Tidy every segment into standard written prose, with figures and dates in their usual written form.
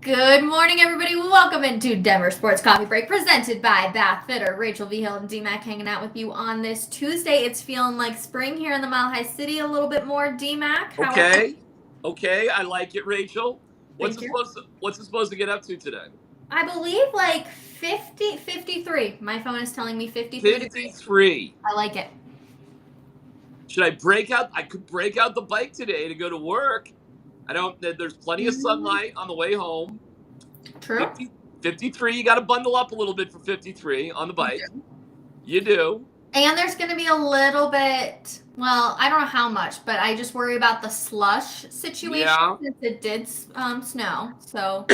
Good morning, everybody. Welcome into Denver Sports Coffee Break, presented by Bath Fitter. Rachel V. Hill and D-Mac hanging out with you on this Tuesday. It's feeling like spring here in the Mile High City a little bit more. D-Mac, how are you? Okay, I like it, Rachel. Thank you. What's it supposed to get up to today? I believe like 50, 53. My phone is telling me 53 degrees. 53. I like it. Should I break out? I could break out the bike today to go to work. I don't. There's plenty of sunlight on the way home. True. 53. You got to bundle up a little bit for 53 on the bike. You do. And there's going to be a little bit, well, I don't know how much, but I just worry about the slush situation since it did snow. So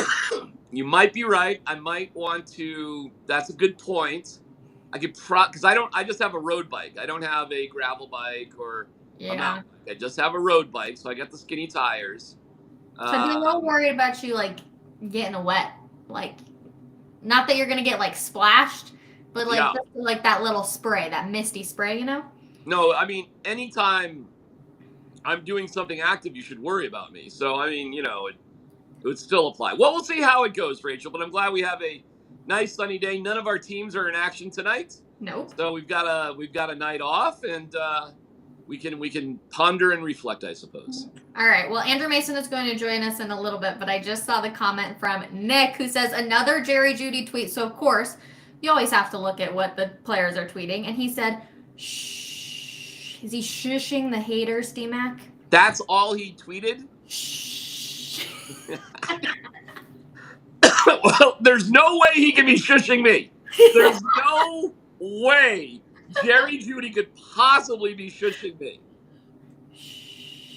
you might be right. I might want to. That's a good point. I could because I just have a road bike. I don't have a gravel bike or a mountain bike. I just have a road bike, so I got the skinny tires. So I'd be a little worried about you like getting wet, like not that you're gonna get like splashed, but like like that little spray, that misty spray, you know? No, I mean anytime I'm doing something active, you should worry about me. So I mean, it would still apply. Well, we'll see how it goes, Rachel. But I'm glad we have a nice sunny day. None of our teams are in action tonight. Nope. So we've got a night off, and we can ponder and reflect, I suppose. All right. Well, Andrew Mason is going to join us in a little bit, but I just saw the comment from Nick who says another Jerry Jeudy tweet. So of course, you always have to look at what the players are tweeting, and he said, "Shh." Is he shushing the haters, D-Mac? That's all he tweeted? Shh. Well, there's no way he can be shushing me. There's no way Jerry Jeudy could possibly be shushing me.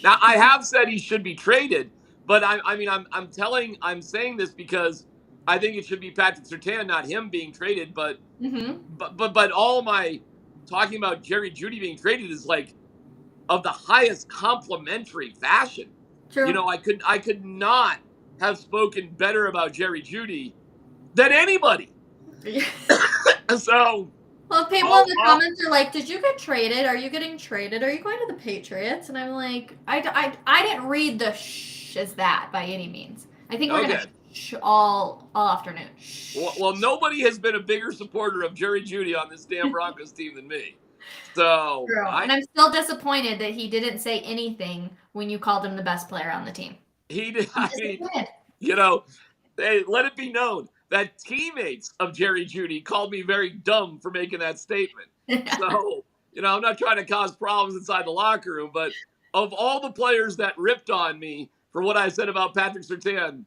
Now, I have said he should be traded, but I'm saying this because I think it should be Patrick Surtain, not him being traded. But but all my talking about Jerry Jeudy being traded is like of the highest complimentary fashion. True. I could not have spoken better about Jerry Jeudy than anybody. So, well, people in the comments are like, "Did you get traded? Are you getting traded? Are you going to the Patriots?" And I'm like, I didn't read the shh as that by any means. I think we're gonna shh all afternoon. Shh. Well, nobody has been a bigger supporter of Jerry Jeudy on this damn Broncos team than me. So, and I'm still disappointed that he didn't say anything when you called him the best player on the team. He did. Hey, let it be known that teammates of Jerry Jeudy called me very dumb for making that statement. So, I'm not trying to cause problems inside the locker room, but of all the players that ripped on me for what I said about Patrick Surtain,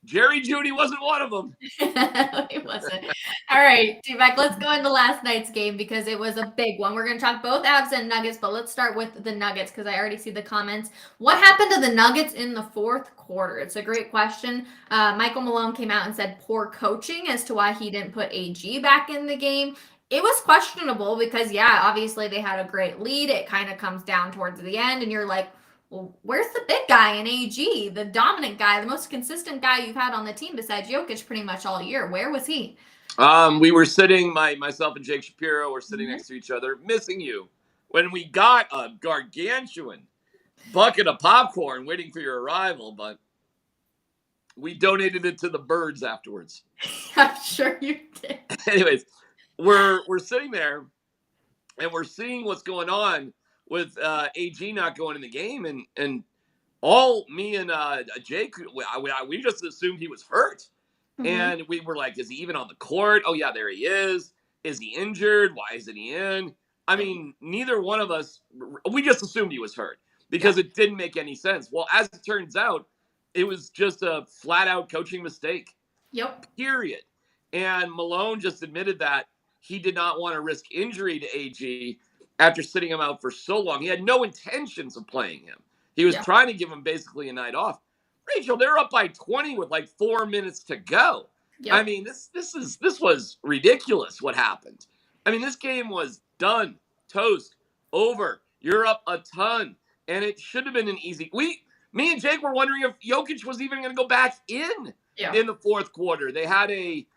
Jerry Jeudy wasn't one of them. He wasn't. All right, D-Mac, let's go into last night's game because it was a big one. We're going to talk both Avs and Nuggets, but let's start with the Nuggets because I already see the comments. What happened to the Nuggets in the fourth quarter? It's a great question. Michael Malone came out and said poor coaching as to why he didn't put AG back in the game. It was questionable because, obviously they had a great lead. It kind of comes down towards the end, and you're like, well, where's the big guy in AG, the dominant guy, the most consistent guy you've had on the team besides Jokic pretty much all year? Where was he? We were sitting, myself and Jake Shapiro were sitting next to each other, missing you, when we got a gargantuan bucket of popcorn waiting for your arrival, but we donated it to the birds afterwards. I'm sure you did. Anyways, we're sitting there, and we're seeing what's going on with AG not going in the game, and all me and Jake, we just assumed he was hurt. And we were like, is he even on the court? Oh, yeah, there he is. Is he injured? Why isn't he in? I mean, neither one of us, we just assumed he was hurt because it didn't make any sense. Well, as it turns out, it was just a flat-out coaching mistake. Yep. Period. And Malone just admitted that he did not want to risk injury to AG after sitting him out for so long. He had no intentions of playing him. He was trying to give him basically a night off. Rachel, they're up by 20 with like 4 minutes to go. Yep. I mean, this was ridiculous what happened. I mean, this game was done, toast, over. You're up a ton, and it should have been an easy. Me and Jake were wondering if Jokic was even going to go back in the fourth quarter. They had a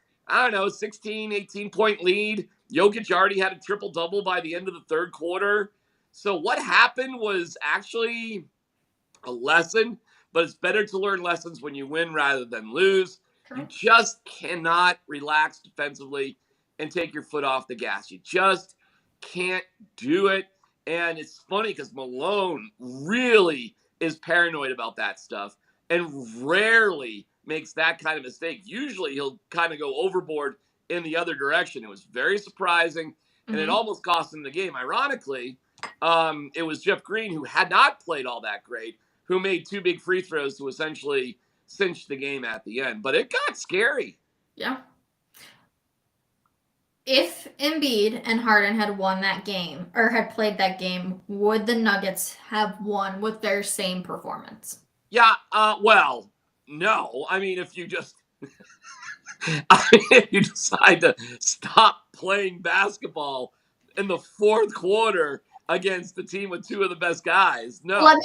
16, 18-point lead. Jokic already had a triple-double by the end of the third quarter. So what happened was actually a lesson but it's better to learn lessons when you win rather than lose. You Correct. just cannot relax defensively and take your foot off the gas. You just can't do it. And it's funny because Malone really is paranoid about that stuff and rarely makes that kind of mistake. Usually he'll kind of go overboard in the other direction. It was very surprising, and it almost cost him the game. Ironically, it was Jeff Green, who had not played all that great, who made 2 big free throws to essentially cinch the game at the end. But it got scary. Yeah. If Embiid and Harden had won that game or had played that game, would the Nuggets have won with their same performance? Yeah, well, no. I mean, if you just if you decide to stop playing basketball in the fourth quarter against the team with 2 of the best guys, no. Let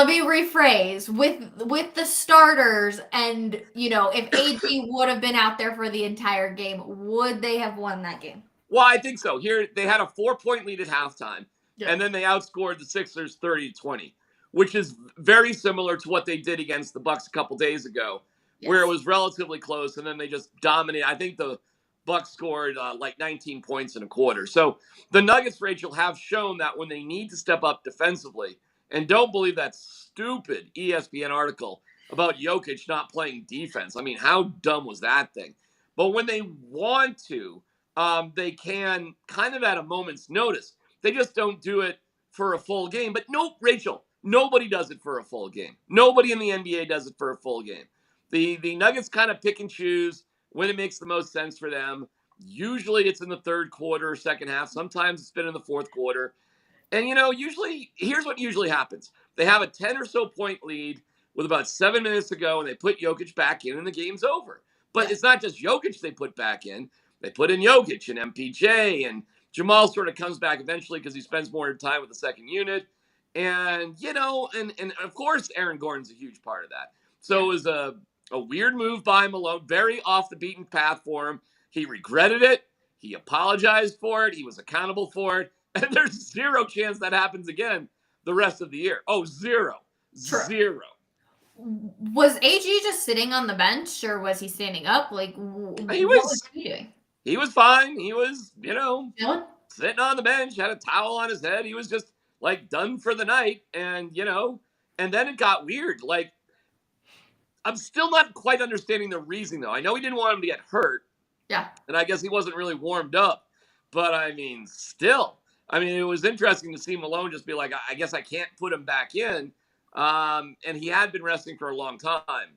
me rephrase with the starters, and if AG would have been out there for the entire game, would they have won that game? Well, I think so. Here they had a 4-point lead at halftime, and then they outscored the Sixers 30-20, which is very similar to what they did against the Bucks a couple days ago, where it was relatively close, and then they just dominated. I think the Bucks scored like 19 points in a quarter. So the Nuggets, Rachel, have shown that when they need to step up defensively, and don't believe that stupid ESPN article about Jokic not playing defense. I mean, how dumb was that thing? But when they want to, they can kind of at a moment's notice. They just don't do it for a full game. But no, Rachel, nobody does it for a full game. Nobody in the NBA does it for a full game. The Nuggets kind of pick and choose when it makes the most sense for them. Usually it's in the third quarter or second half. Sometimes it's been in the fourth quarter. And, usually, here's what usually happens. They have a 10 or so point lead with about 7 minutes to go, and they put Jokic back in, and the game's over. But it's not just Jokic they put back in. They put in Jokic and MPJ, and Jamal sort of comes back eventually because he spends more time with the second unit. And, and of course, Aaron Gordon's a huge part of that. So it was a weird move by Malone, very off the beaten path for him. He regretted it. He apologized for it. He was accountable for it. And there's 0 chance that happens again the rest of the year. Oh, 0. True. 0. Was AG just sitting on the bench, or was he standing up? Like, what was he doing? He was fine. He was, Chilling? sitting on the bench, had a towel on his head. He was just like done for the night. And, and then it got weird. Like, I'm still not quite understanding the reasoning, though. I know he didn't want him to get hurt. Yeah. And I guess he wasn't really warmed up. But, I mean, still. I mean, it was interesting to see Malone just be like, I guess I can't put him back in. And he had been resting for a long time.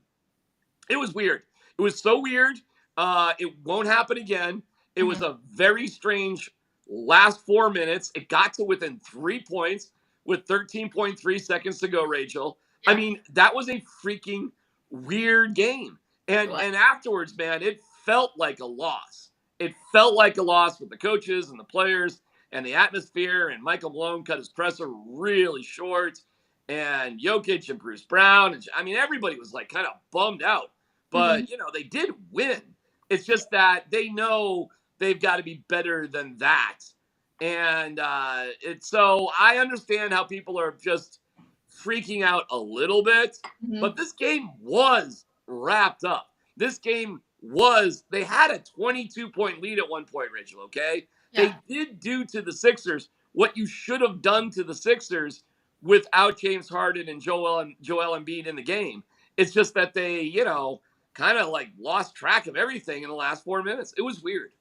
It was weird. It was so weird. It won't happen again. It was a very strange last 4 minutes. It got to within 3 points with 13.3 seconds to go, Rachel. Yeah. I mean, that was a freaking weird game. And afterwards, man, it felt like a loss. It felt like a loss with the coaches and the players and the atmosphere. And Michael Malone cut his presser really short. And Jokic and Bruce Brown. And, I mean, everybody was like kind of bummed out. But, they did win. It's just that they know they've got to be better than that. And so I understand how people are just freaking out a little bit. But this game was wrapped up. This game they had a 22-point lead at one point, Rachel, okay? Yeah. They did do to the Sixers what you should have done to the Sixers without James Harden and Joel Embiid in the game. It's just that they, kind of like lost track of everything in the last 4 minutes. It was weird.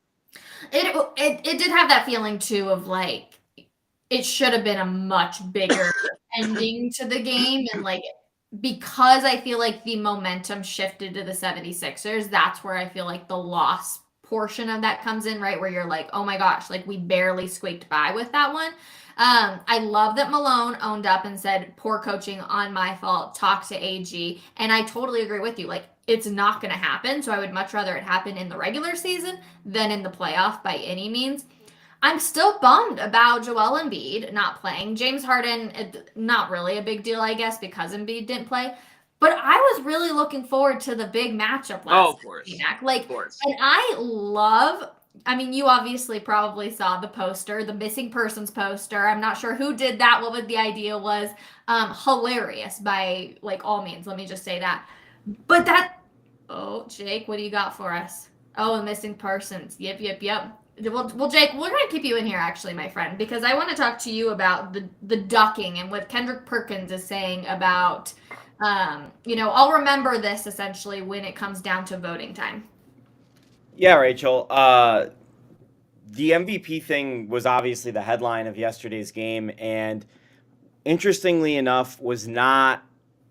It did have that feeling too of like it should have been a much bigger ending to the game, and like because I feel like the momentum shifted to the 76ers, that's where I feel like the loss portion of that comes in, right? Where you're like, oh my gosh, like we barely squeaked by with that one. I love that Malone owned up and said, poor coaching on my fault, talk to AG. And I totally agree with you. Like, it's not going to happen. So I would much rather it happen in the regular season than in the playoff by any means. I'm still bummed about Joel Embiid not playing. James Harden, not really a big deal, I guess, because Embiid didn't play. But I was really looking forward to the big matchup last night. Of course. Like, of course. And I love I mean, you obviously probably saw the poster, the missing persons poster. I'm not sure who did that, what the idea was. Hilarious by like all means. Let me just say that. But that. Oh, Jake, what do you got for us? Oh, the missing persons. Yep, yep, yep. Well, Jake, we're gonna keep you in here actually, my friend, because I want to talk to you about the ducking and what Kendrick Perkins is saying about. I'll remember this essentially when it comes down to voting time. Yeah, Rachel. The MVP thing was obviously the headline of yesterday's game, and interestingly enough, was not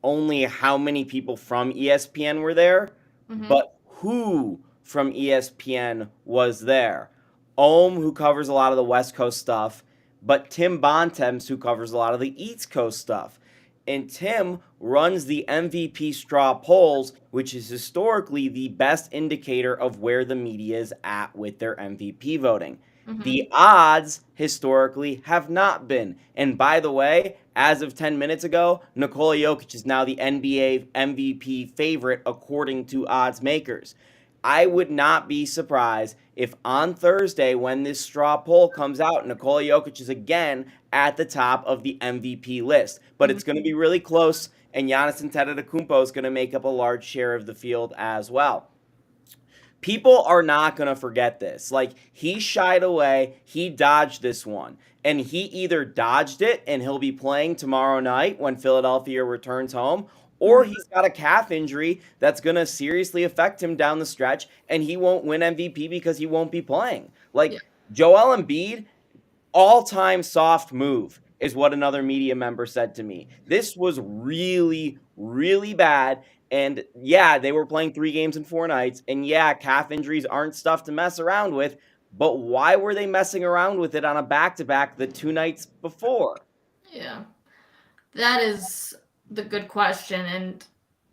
only how many people from ESPN were there, Mm-hmm. but who from ESPN was there. Ohm, who covers a lot of the West Coast stuff, but Tim Bontemps, who covers a lot of the East Coast stuff. And Tim runs the MVP straw polls, which is historically the best indicator of where the media is at with their MVP voting. Mm-hmm. The odds historically have not been. And by the way, as of 10 minutes ago, Nikola Jokic is now the NBA MVP favorite according to odds makers. I would not be surprised if on Thursday, when this straw poll comes out, Nikola Jokic is again at the top of the MVP list. But it's going to be really close, and Giannis Antetokounmpo is going to make up a large share of the field as well. People are not going to forget this. Like, he shied away, he dodged this one. And he either dodged it and he'll be playing tomorrow night when Philadelphia returns home, or Mm-hmm. he's got a calf injury that's going to seriously affect him down the stretch and he won't win MVP because he won't be playing. Yeah. Like, Joel Embiid, all-time soft move is what another media member said to me. This was really, really bad. And yeah, they were playing 3 games in 4 nights. And yeah, calf injuries aren't stuff to mess around with. But why were they messing around with it on a back-to-back the 2 nights before? Yeah. That is the good question, and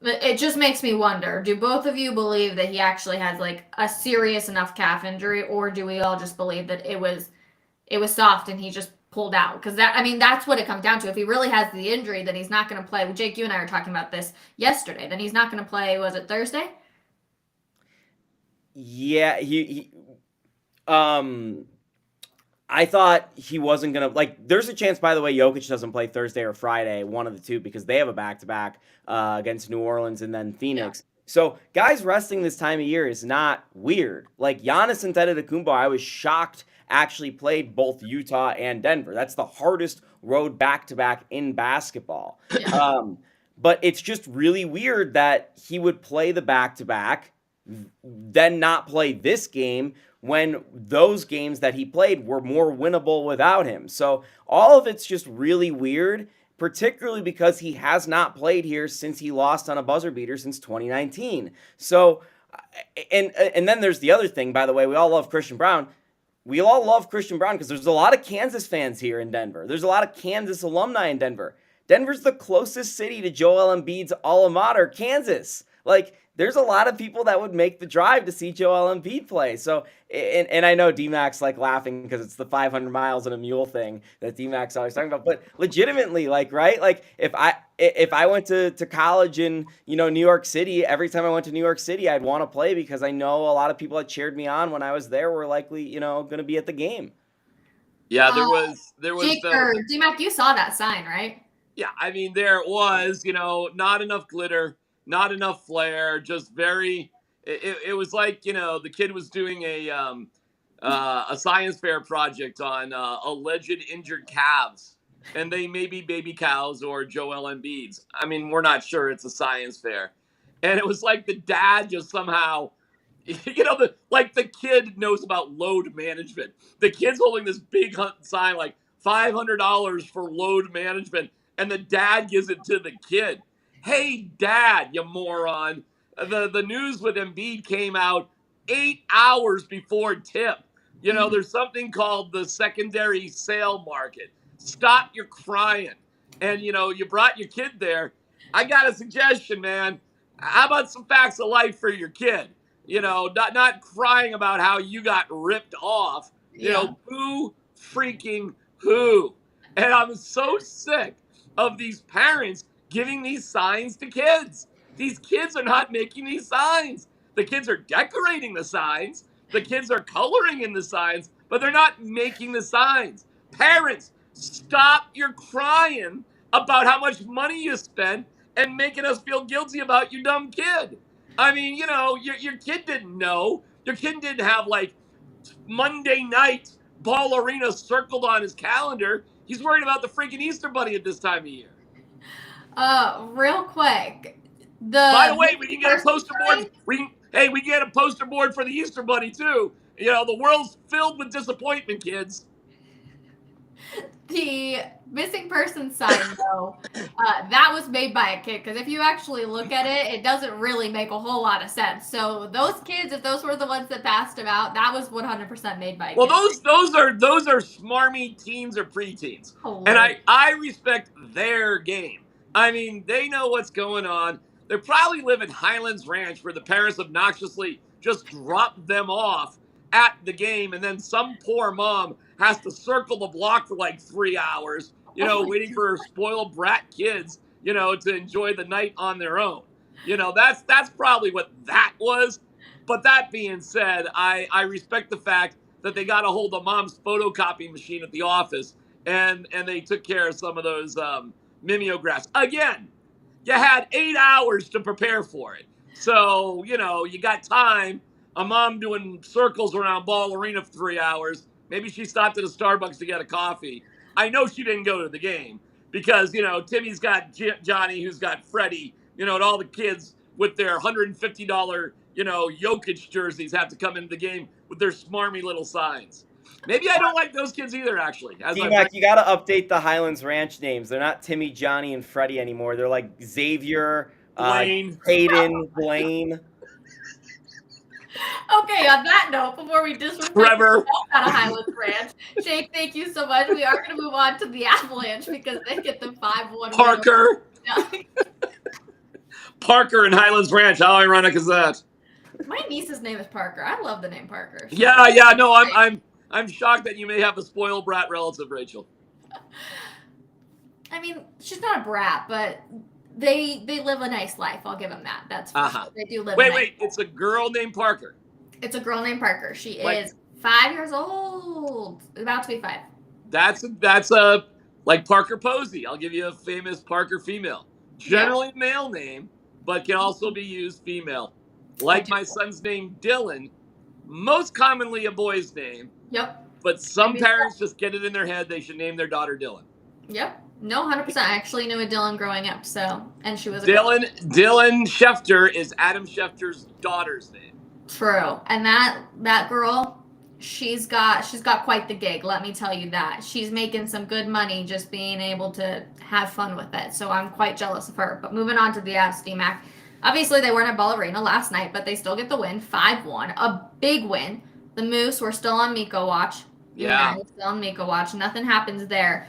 it just makes me wonder, do both of you believe that he actually has like a serious enough calf injury, or do we all just believe that it was soft and he just pulled out? Because that, I mean, that's what it comes down to. If he really has the injury, then he's not going to play. Well, Jake, you and I were talking about this yesterday. Then he's not going to play. Was it Thursday? Yeah, um I thought he wasn't gonna like. There's a chance, by the way, Jokic doesn't play Thursday or Friday, one of the two, because they have a back-to-back against New Orleans and then Yeah. Phoenix. So guys resting this time of year is not weird. Like Giannis Antetokounmpo, I was shocked actually played both Utah and Denver. That's the hardest road back-to-back in basketball. Yeah. But it's just really weird that he would play the back-to-back, then not play this game when those games that he played were more winnable without him. So all of it's just really weird, particularly because he has not played here since he lost on a buzzer beater since 2019. So and then there's the other thing, by the way, we all love Christian Brown. We all love Christian Brown because there's a lot of Kansas fans here in Denver. There's a lot of Kansas alumni in Denver. Denver's the closest city to Joel Embiid's alma mater, Kansas. Like, there's a lot of people that would make the drive to see Joel Embiid play. So, and I know D-Mac's like laughing because it's the 500 miles in a mule thing that D-Mac's always talking about. But legitimately, like, right? Like, if I went to college in New York City, every time I went to New York City, I'd want to play because I know a lot of people that cheered me on when I was there were likely going to be at the game. Yeah, Uh, there was Jake or D-Mac, you saw that sign, right? yeah, I mean, there it was, not enough glitter, not enough flair, just very. It was like the kid was doing a science fair project on alleged injured calves, and they may be baby cows or Joel Embiid's. I mean, we're not sure. It's a science fair, and it was like the dad just somehow. Like the kid knows about load management. The kid's holding this big sign like $500 for load management, and the dad gives it to the kid. Hey, dad, you moron! The news with Embiid came out 8 hours before tip. There's something called the secondary sale market. Stop your crying. And you brought your kid there. I got a suggestion, man. How about some facts of life for your kid? Not crying about how you got ripped off. Yeah. Who freaking who? And I'm so sick of these parents giving these signs to kids. These kids are not making these signs. The kids are decorating the signs. The kids are coloring in the signs, but they're not making the signs. Parents, stop your crying about how much money you spent and making us feel guilty about your dumb kid. I mean, your kid didn't know. Your kid didn't have like Monday night Ball Arena circled on his calendar. He's worried about the freaking Easter Bunny at this time of year. Real quick. By the way, we can get a poster board. We can get a poster board for the Easter Bunny too. The world's filled with disappointment, kids. The missing person sign, though, that was made by a kid. Because if you actually look at it, it doesn't really make a whole lot of sense. So those kids, if those were the ones that passed him out, that was 100% made by a kid. Well, those are smarmy teens or preteens, and I respect their game. I mean, they know what's going on. They probably live in Highlands Ranch, where the parents obnoxiously just drop them off at the game, and then some poor mom has to circle the block for like 3 hours, waiting for her spoiled brat kids, to enjoy the night on their own. That's probably what that was. But that being said, I respect the fact that they got a hold of mom's photocopy machine at the office, and they took care of some of those mimeographs. Again, you had 8 hours to prepare for it. So, you got time. A mom doing circles around Ball Arena for 3 hours. Maybe she stopped at a Starbucks to get a coffee. I know she didn't go to the game because, Timmy's got Johnny, who's got Freddie, and all the kids with their $150, Jokic jerseys have to come into the game with their smarmy little signs. Maybe I don't like those kids either, actually. T-Mac, you got to update the Highlands Ranch names. They're not Timmy, Johnny, and Freddie anymore. They're like Xavier, Blaine. Hayden, Blaine. Okay, on that note, before we disrespect Trevor out of Highlands Ranch, Jake, thank you so much. We are going to move on to the Avalanche because they get the 5-1 Parker. Parker and Highlands Ranch. How ironic is that? My niece's name is Parker. I love the name Parker. Yeah. No, I'm shocked that you may have a spoiled brat relative, Rachel. I mean, she's not a brat, but they live a nice life. I'll give them that. That's for sure. They do live. Wait. It's a girl named Parker. It's a girl named Parker. She is 5 years old. About to be 5. That's a like Parker Posey. I'll give you a famous Parker female. Generally male name, but can also be used female. Like my son's name, Dylan, most commonly a boy's name. Yep. But some parents just get it in their head they should name their daughter Dylan. Yep. No, 100%. I actually knew a Dylan growing up, and she was a Dylan Schefter is Adam Schefter's daughter's name. True. And that girl, she's got quite the gig, let me tell you that. She's making some good money just being able to have fun with it. So I'm quite jealous of her. But moving on to the Avs, D-Mac. Obviously, they weren't at Ball Arena last night, but they still get the win, 5-1. A big win. The Moose were still on Miko watch. Yeah. Still on Miko watch. Nothing happens there.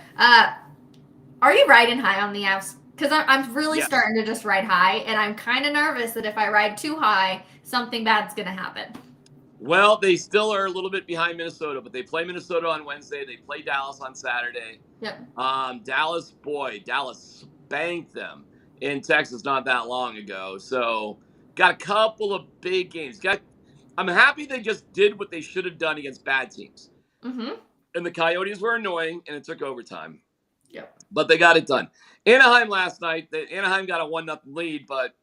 Are you riding high on the Avs? Because I'm really starting to just ride high, and I'm kind of nervous that if I ride too high, something bad's going to happen. Well, they still are a little bit behind Minnesota, but they play Minnesota on Wednesday. They play Dallas on Saturday. Yep. Dallas spanked them in Texas not that long ago. So got a couple of big games. I'm happy they just did what they should have done against bad teams. Mm-hmm. And the Coyotes were annoying, and it took overtime. Yep. But they got it done. Anaheim last night, Anaheim got a 1-0 lead, but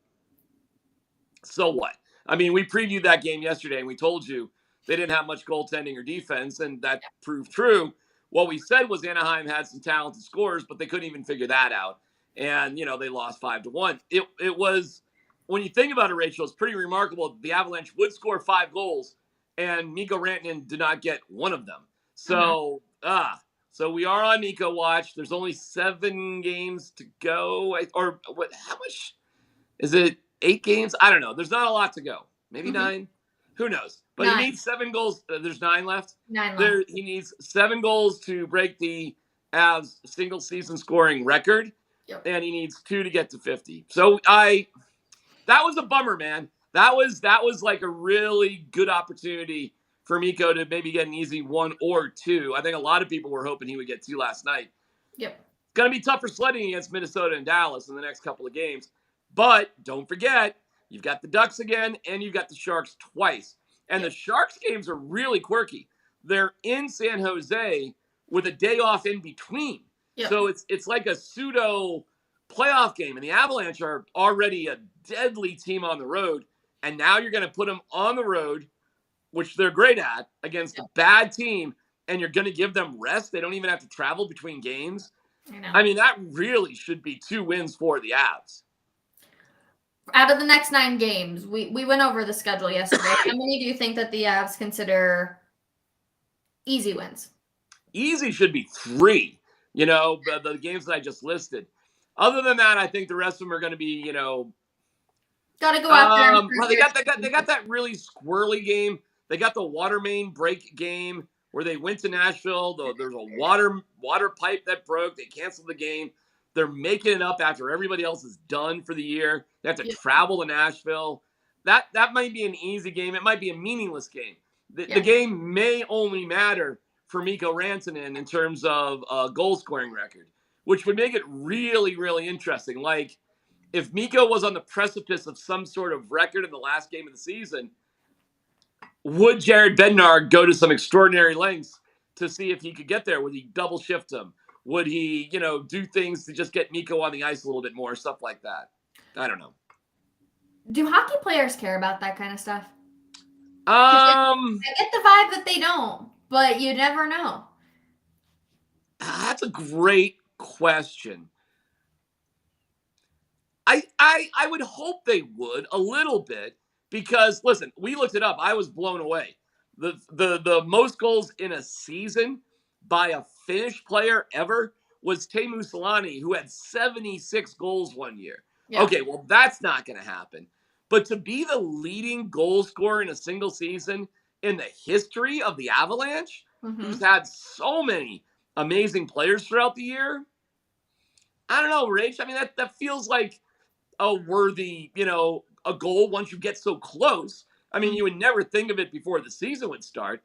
so what? I mean, we previewed that game yesterday, and we told you they didn't have much goaltending or defense, and that proved true. What we said was Anaheim had some talented scorers, but they couldn't even figure that out. And, they lost 5-1. It was, when you think about it, Rachel, it's pretty remarkable. The Avalanche would score 5 goals, and Mikko Rantanen did not get one of them. So, So we are on Miko watch. There's only 7 games to go. Or what? How much? Is it 8 games? I don't know. There's not a lot to go. Maybe 9. Who knows? But 9. He needs 7 goals. There's 9 left. 9 left. He needs 7 goals to break the Avs single season scoring record. Yep. And he needs 2 to get to 50. So that was a bummer, man. That was like a really good opportunity for Mikko to maybe get an easy 1 or 2. I think a lot of people were hoping he would get 2 last night. Yep. It's going to be tougher sledding against Minnesota and Dallas in the next couple of games. But don't forget, you've got the Ducks again, and you've got the Sharks twice. And the Sharks games are really quirky. They're in San Jose with a day off in between. Yep. So it's like a pseudo playoff game. And the Avalanche are already a deadly team on the road. And now you're going to put them on the road, which they're great at, against a bad team, and you're going to give them rest. They don't even have to travel between games. I mean, that really should be 2 wins for the Avs. Out of the next 9 games, we went over the schedule yesterday. How many do you think that the Avs consider easy wins? Easy should be 3, the games that I just listed. Other than that, I think the rest of them are going to be, got to go out there. Well, they got that really squirrely game. They got the water main break game where they went to Nashville. There's a water pipe that broke. They canceled the game. They're making it up after everybody else is done for the year. They have to travel to Nashville. That might be an easy game. It might be a meaningless game. The game may only matter for Mikko Rantanen in terms of a goal-scoring record, which would make it really, really interesting. Like, if Mikko was on the precipice of some sort of record in the last game of the season, would Jared Bednar go to some extraordinary lengths to see if he could get there? Would he double shift him? Would he, do things to just get Mikko on the ice a little bit more, stuff like that? I don't know. Do hockey players care about that kind of stuff? I get the vibe that they don't, but you never know. That's a great question. I would hope they would a little bit because, listen, we looked it up. I was blown away. The most goals in a season by a Finnish player ever was Teemu Selanne, who had 76 goals one year. Yeah. Okay, well, that's not going to happen. But to be the leading goal scorer in a single season in the history of the Avalanche, who's had so many amazing players throughout the year, I don't know, Rach. I mean, that feels like a worthy, a goal once you get so close. I mean, you would never think of it before the season would start.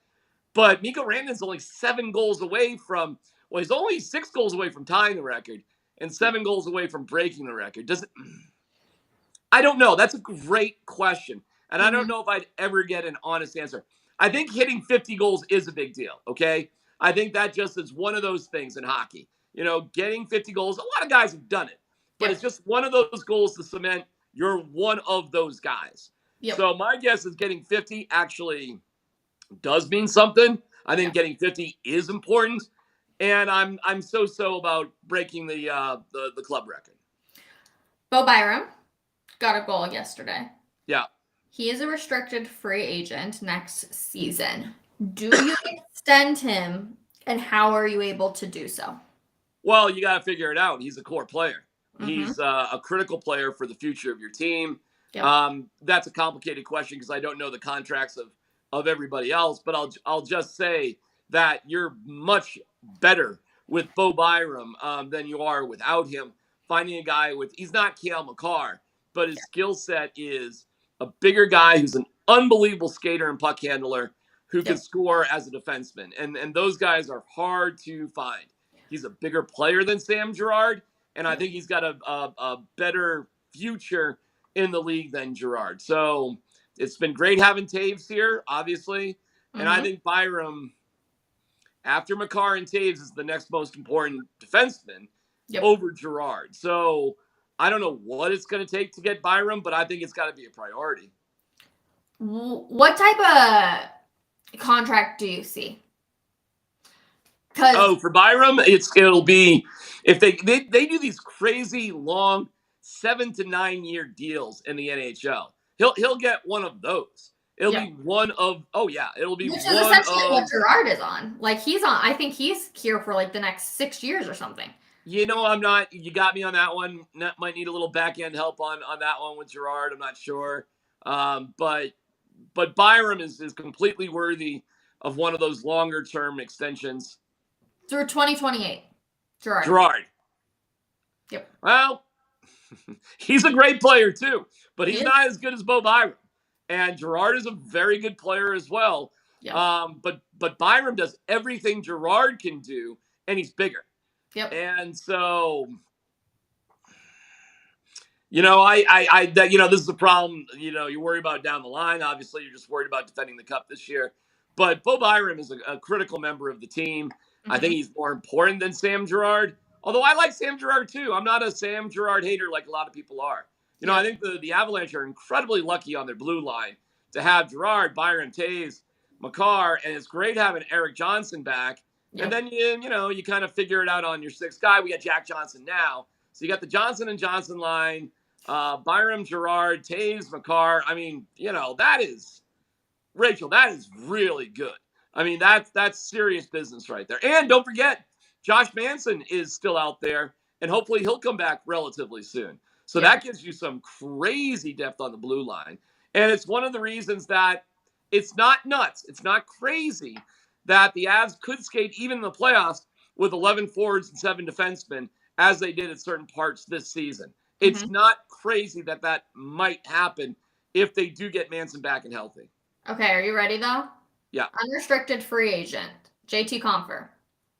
But Mikko Rantanen's only 7 goals away from, he's only 6 goals away from tying the record and 7 goals away from breaking the record. I don't know. That's a great question. And I don't know if I'd ever get an honest answer. I think hitting 50 goals is a big deal, okay? I think that just is one of those things in hockey. Getting 50 goals, a lot of guys have done it. But it's just one of those goals to cement you're one of those guys. Yep. So my guess is getting 50 actually does mean something. I think getting 50 is important. And I'm so about breaking the club record. Bo Byram got a goal yesterday. Yeah. He is a restricted free agent next season. Do you extend him, and how are you able to do so? Well, you got to figure it out. He's a core player. He's a critical player for the future of your team. Yep. That's a complicated question because I don't know the contracts of everybody else, but I'll just say that you're much better with Bo Byram than you are without him. Finding a guy he's not Cale Makar, but his skill set is a bigger guy who's an unbelievable skater and puck handler who can score as a defenseman. And those guys are hard to find. He's a bigger player than Sam Girard, and I think he's got a better future in the league than Girard. So it's been great having Taves here, obviously. And I think Byram, after Makar and Taves, is the next most important defenseman over Girard. So I don't know what it's going to take to get Byram, but I think it's got to be a priority. What type of contract do you see? For Byram, it'll be if they do these crazy long 7 to 9 year deals in the NHL. He'll get one of those. It'll be one of it'll be which one is essentially of what Girard is on. Like he's on. I think he's here for like the next 6 years or something. I'm not. You got me on that one. Might need a little back end help on that one with Girard. I'm not sure. But Byram is completely worthy of one of those longer term extensions. Through 2028. Girard. Yep. Well, he's a great player too, but he's not as good as Bo Byram. And Girard is a very good player as well. Yep. But Byram does everything Girard can do, and he's bigger. Yep. And so This is the problem. You worry about down the line. Obviously, you're just worried about defending the cup this year. But Bo Byram is a critical member of the team. I think he's more important than Sam Girard. Although I like Sam Girard too. I'm not a Sam Girard hater like a lot of people are. I think the Avalanche are incredibly lucky on their blue line to have Girard, Byram, Taves, Makar, and it's great having Eric Johnson back. Yep. And then you kind of figure it out on your sixth guy. We got Jack Johnson now, so you got the Johnson and Johnson line. Byram, Girard, Taves, Makar. I mean, that is, Rachel, that is really good. I mean, that's serious business right there. And don't forget, Josh Manson is still out there, and hopefully he'll come back relatively soon. So that gives you some crazy depth on the blue line. And it's one of the reasons that it's not nuts, it's not crazy that the Avs could skate even in the playoffs with 11 forwards and 7 defensemen, as they did at certain parts this season. It's not crazy that might happen if they do get Manson back and healthy. Okay, are you ready, though? Yeah. Unrestricted free agent, JT Compher,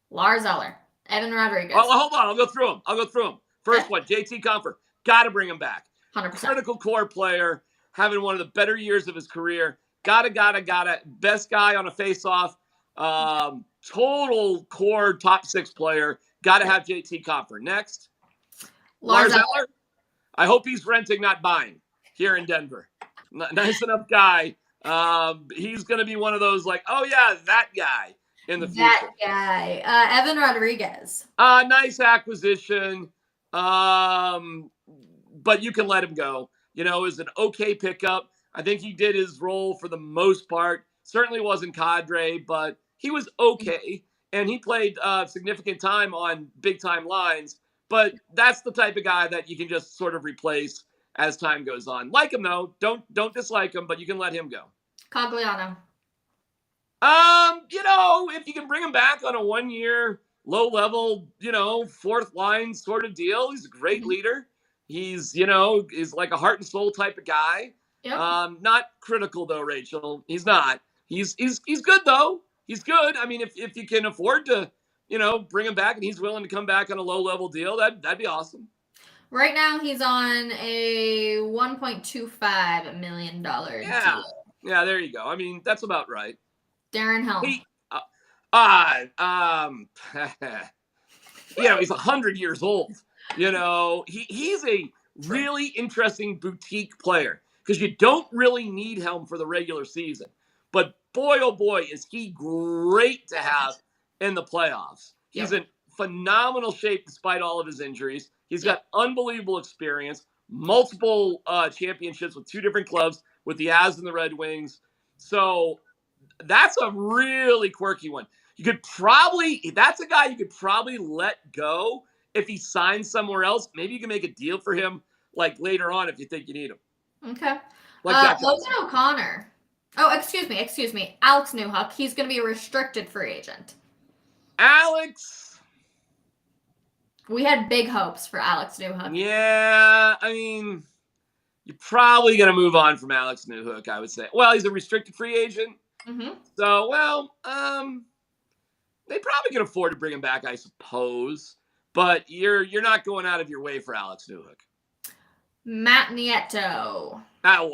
Lars Eller, Evan Rodriguez. Oh, hold on. I'll go through them. First one, JT Compher. Got to bring him back. 100%. Critical core player, having one of the better years of his career. Gotta. Best guy on a face-off. Total core top 6 player. Got to have JT Compher. Next. Lars Eller. I hope he's renting, not buying, here in Denver. Nice enough guy. He's going to be one of those like, oh, yeah, that guy in the future. That guy. Evan Rodriguez. Nice acquisition. But you can let him go. It was an okay pickup. I think he did his role for the most part. Certainly wasn't cadre, but he was okay. And he played significant time on big-time lines. But that's the type of guy that you can just sort of replace as time goes on. Like him, though. Don't dislike him, but you can let him go. Cogliano. If you can bring him back on a 1-year, low-level, 4th line sort of deal, he's a great leader. He's, is like a heart and soul type of guy. Yep. Not critical, though, Rachel. He's not. He's good, though. He's good. I mean, if you can afford to, bring him back and he's willing to come back on a low-level deal, that'd be awesome. Right now, he's on a $1.25 million deal. Yeah, there you go. I mean, that's about right. Darren Helm. He's 100 years old. He's a really interesting boutique player because you don't really need Helm for the regular season. But boy, oh boy, is he great to have in the playoffs. He's in phenomenal shape despite all of his injuries. He's got unbelievable experience, multiple championships with 2 different clubs, with the Avs and the Red Wings. So that's a really quirky one. That's a guy you could probably let go if he signs somewhere else. Maybe you can make a deal for him like later on if you think you need him. Okay. Logan O'Connor. Oh, excuse me. Alex Newhook. He's going to be a restricted free agent. Alex. We had big hopes for Alex Newhook. Yeah, I mean, you're probably going to move on from Alex Newhook, I would say. Well, he's a restricted free agent. Mm-hmm. So, they probably can afford to bring him back, I suppose. But you're not going out of your way for Alex Newhook. Matt Nieto. I'm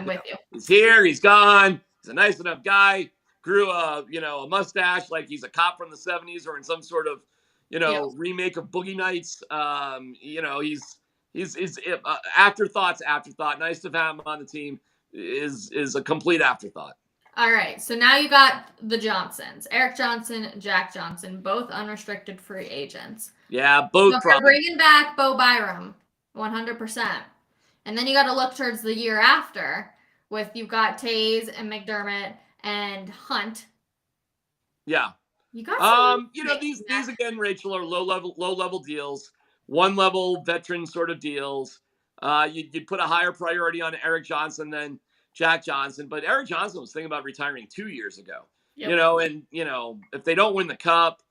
with you. He's here. He's gone. He's a nice enough guy. Grew a mustache like he's a cop from the 70s or in some sort of, remake of Boogie Nights. He's afterthought. Nice to have him on the team. Is a complete afterthought. All right, so now you got the Johnsons, Eric Johnson, Jack Johnson, both unrestricted free agents. Yeah, both. So we're bringing back Bo Byram, 100%, and then you got to look towards the year after you've got Taves and McDermott and Hunt. Yeah, you got these again, Rachel, are low level deals, 1-level veteran sort of deals. You'd put a higher priority on Eric Johnson than Jack Johnson, but Eric Johnson was thinking about retiring 2 years ago. Yep. If they don't win the cup,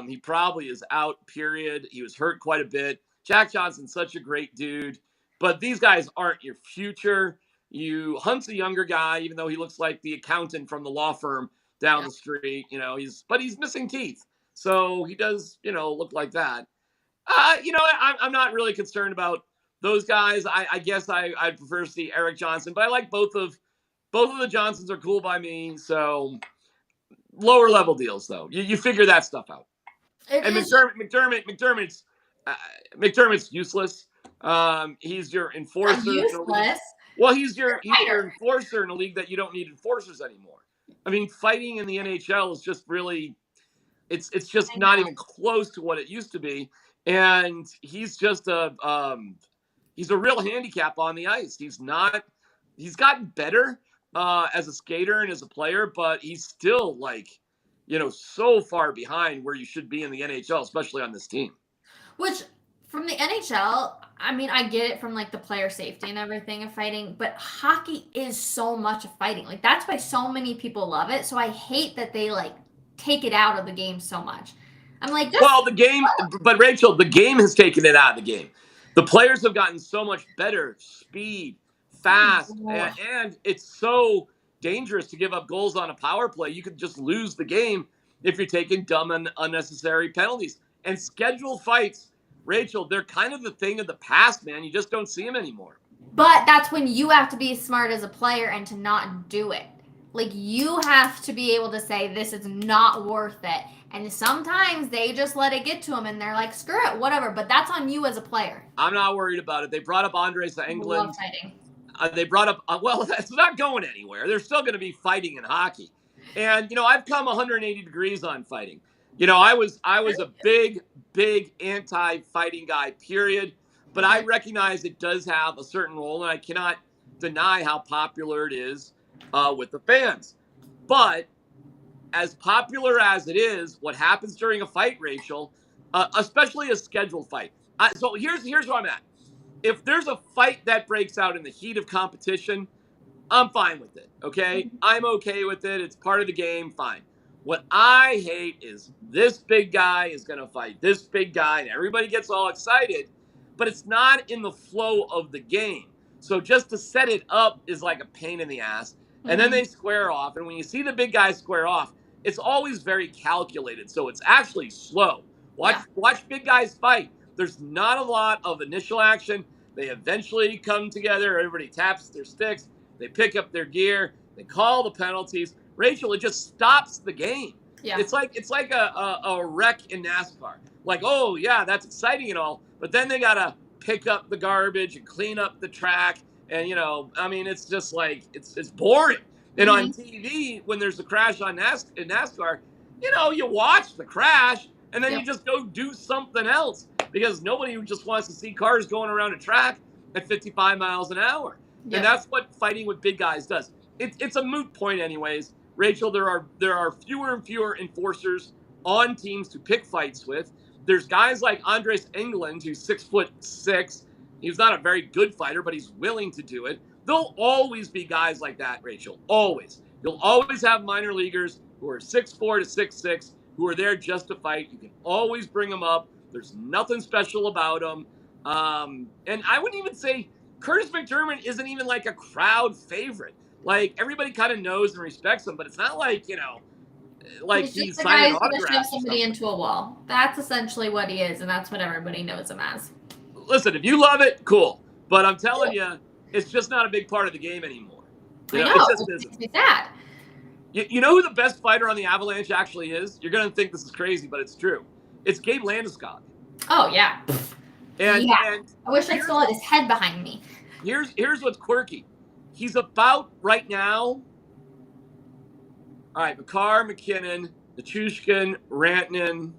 he probably is out, period. He was hurt quite a bit. Jack Johnson's such a great dude, but these guys aren't your future. Hunt's a younger guy, even though he looks like the accountant from the law firm down the street. He's missing teeth. So he does, look like that. I'm not really concerned about those guys. I guess I'd prefer to see Eric Johnson, but I like both of the Johnsons are cool by me. So lower level deals, though. You figure that stuff out. And McDermott's useless. He's your enforcer. Useless. Well, he's your enforcer in a league that you don't need enforcers anymore. I mean, fighting in the NHL is just really, it's just not even close to what it used to be. And he's just he's a real handicap on the ice. He's gotten better as a skater and as a player, but he's still so far behind where you should be in the NHL, especially on this team. Which, from the NHL, I mean, I get it from the player safety and everything of fighting, but hockey is so much of fighting. That's why so many people love it. So I hate that they take it out of the game so much. I'm like, the game, but Rachel, the game has taken it out of the game. The players have gotten so much better, speed, fast, and it's so dangerous to give up goals on a power play. You could just lose the game if you're taking dumb and unnecessary penalties. And scheduled fights, Rachel, they're kind of the thing of the past, man. You just don't see them anymore. But that's when you have to be smart as a player and to not do it. You have to be able to say, this is not worth it. And sometimes they just let it get to them and they're like, screw it, whatever. But that's on you as a player. I'm not worried about it. They brought up Andres Englund. Love fighting. They brought up, that's not going anywhere. They're still going to be fighting in hockey. And, I've come 180 degrees on fighting. I was a big anti-fighting guy, period. But I recognize it does have a certain role, and I cannot deny how popular it is with the fans. But as popular as it is, what happens during a fight, Rachel, especially a scheduled fight. So here's where I'm at. If there's a fight that breaks out in the heat of competition, I'm fine with it, okay? I'm okay with it. It's part of the game, fine. What I hate is this big guy is going to fight this big guy, and everybody gets all excited, but it's not in the flow of the game. So just to set it up is like a pain in the ass, and then they square off, and when you see the big guys square off, it's always very calculated, so it's actually slow. Watch big guys fight. There's not a lot of initial action. They eventually come together. Everybody taps their sticks. They pick up their gear. They call the penalties. Rachel, it just stops the game. Yeah. It's like a wreck in NASCAR. Oh, yeah, that's exciting and all, but then they got to pick up the garbage and clean up the track. And, it's just it's boring. And on TV, when there's a crash in NASCAR, you watch the crash and then you just go do something else because nobody just wants to see cars going around a track at 55 miles an hour. Yep. And that's what fighting with big guys does. It's a moot point anyways. Rachel, there are fewer and fewer enforcers on teams to pick fights with. There's guys like Andres Englund, who's 6'6". He's not a very good fighter, but he's willing to do it. There'll always be guys like that, Rachel. Always. You'll always have minor leaguers who are 6'4" to 6'6", who are there just to fight. You can always bring them up. There's nothing special about them. And I wouldn't even say Curtis McDermott isn't even a crowd favorite. Everybody kind of knows and respects him, but it's not he's just the guy who's going to shove somebody into a wall. That's essentially what he is, and that's what everybody knows him as. Listen, if you love it, cool. But I'm telling you, it's just not a big part of the game anymore. I know. It just isn't. It's sad. You know who the best fighter on the Avalanche actually is? You're going to think this is crazy, but it's true. It's Gabe Landeskog. Oh, yeah. And I wish I still had his head behind me. Here's what's quirky. He's about, right now, all right, Makar, McKinnon, Nichushkin, Rantanen.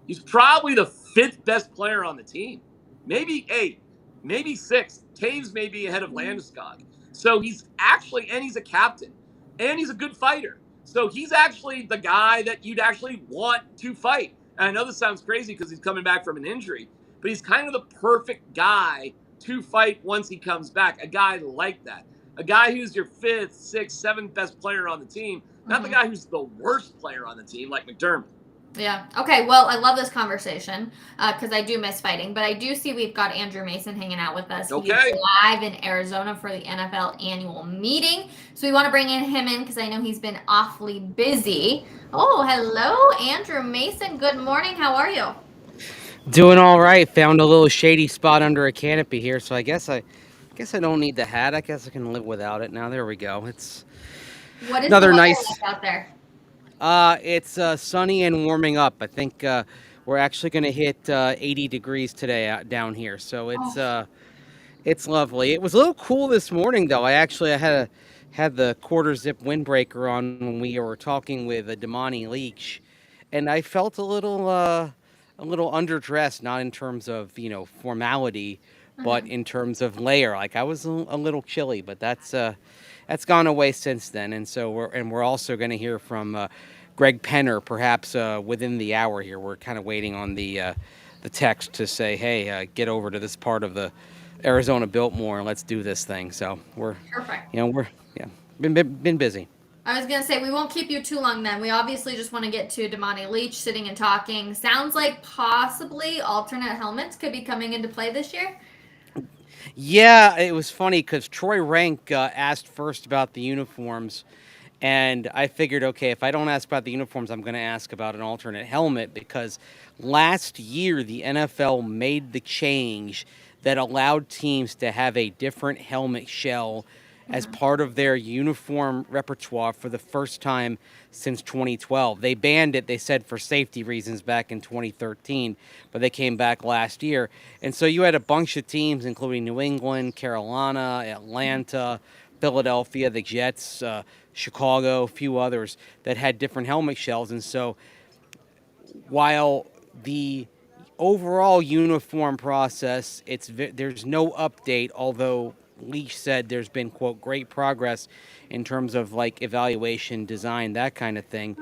He's probably the 5th best player on the team. Maybe 8th, maybe 6th. Taves may be ahead of Landeskog. So he's a captain, and he's a good fighter. So he's actually the guy that you'd actually want to fight. And I know this sounds crazy because he's coming back from an injury, but he's kind of the perfect guy to fight once he comes back. A guy like that. A guy who's your 5th, 6th, 7th best player on the team. Not the guy who's the worst player on the team like McDermott. Yeah. Okay. Well, I love this conversation because I do miss fighting, but I do see we've got Andrew Mason hanging out with us. Okay. He's live in Arizona for the NFL annual meeting. So we want to bring him in because I know he's been awfully busy. Oh, hello, Andrew Mason. Good morning. How are you? Doing all right. Found a little shady spot under a canopy here, so I guess I don't need the hat. I guess I can live without it now. There we go. It's What is the another weather nice. like out there? It's sunny and warming up. I think we're actually going to hit 80 degrees today out down here, so it's Oh, uh, it's lovely. It was a little cool this morning though. I had the quarter zip windbreaker on when we were talking with Damani Leach, and I felt a little underdressed, not in terms of formality, but mhm. in terms of layer. Like I was a little chilly, but that's gone away since then. And so we're also going to hear from Greg Penner perhaps within the hour here. We're kind of waiting on the text to say, hey, get over to this part of the Arizona Biltmore and let's do this thing. So Perfect. we're yeah been busy. I was gonna say we won't keep you too long then. We obviously just want to get to Damani Leach sitting and talking. Sounds like possibly alternate helmets could be coming into play this year. Yeah, it was funny because Troy Rank asked first about the uniforms, and I figured, okay, if I don't ask about the uniforms, I'm going to ask about an alternate helmet because last year the NFL made the change that allowed teams to have a different helmet shell as Mhm. part of their uniform repertoire for the first time since 2012. They banned it, they said, for safety reasons back in 2013, but they came back last year. And so you had a bunch of teams, including New England, Carolina, Atlanta, Philadelphia, the Jets, Chicago, a few others that had different helmet shells. And so while the overall uniform process, there's no update, although Leach said there's been, quote, great progress in terms of like evaluation, design, that kind of thing.